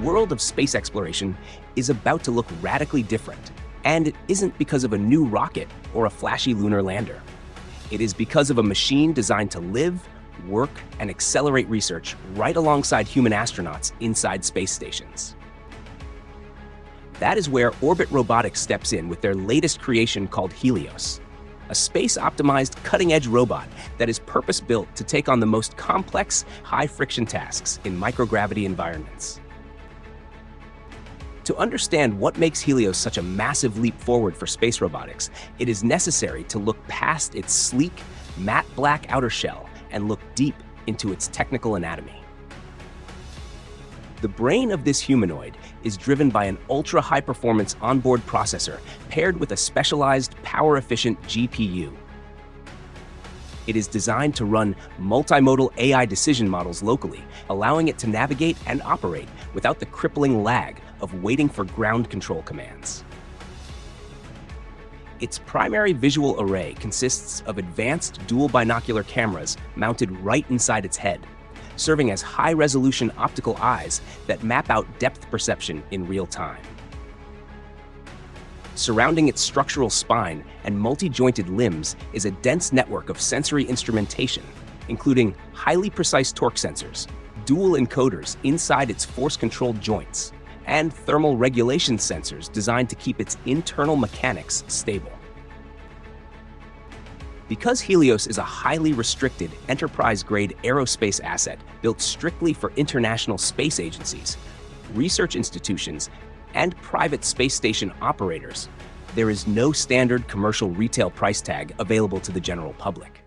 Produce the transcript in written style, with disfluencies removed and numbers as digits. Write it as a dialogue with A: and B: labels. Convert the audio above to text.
A: world of space exploration is about to look radically different, and it isn't because of a new rocket or a flashy lunar lander. It is because of a machine designed to live, work, and accelerate research right alongside human astronauts inside space stations. That is where Orbit Robotics steps in with their latest creation called HELIOS, a space-optimized cutting-edge robot that is purpose-built to take on the most complex, high-friction tasks in microgravity environments. To understand what makes HELIOS such a massive leap forward for space robotics, it is necessary to look past its sleek, matte black outer shell and look deep into its technical anatomy. The brain of this humanoid is driven by an ultra-high-performance onboard processor paired with a specialized, power-efficient GPU. It is designed to run multimodal AI decision models locally, allowing it to navigate and operate without the crippling lag of waiting for ground control commands. Its primary visual array consists of advanced dual binocular cameras mounted right inside its head, serving as high-resolution optical eyes that map out depth perception in real time. Surrounding its structural spine and multi-jointed limbs is a dense network of sensory instrumentation, including highly precise torque sensors, dual encoders inside its force-controlled joints, and thermal regulation sensors designed to keep its internal mechanics stable. Because HELIOS is a highly restricted, enterprise-grade aerospace asset built strictly for international space agencies, research institutions, and private space station operators, there is no standard commercial retail price tag available to the general public.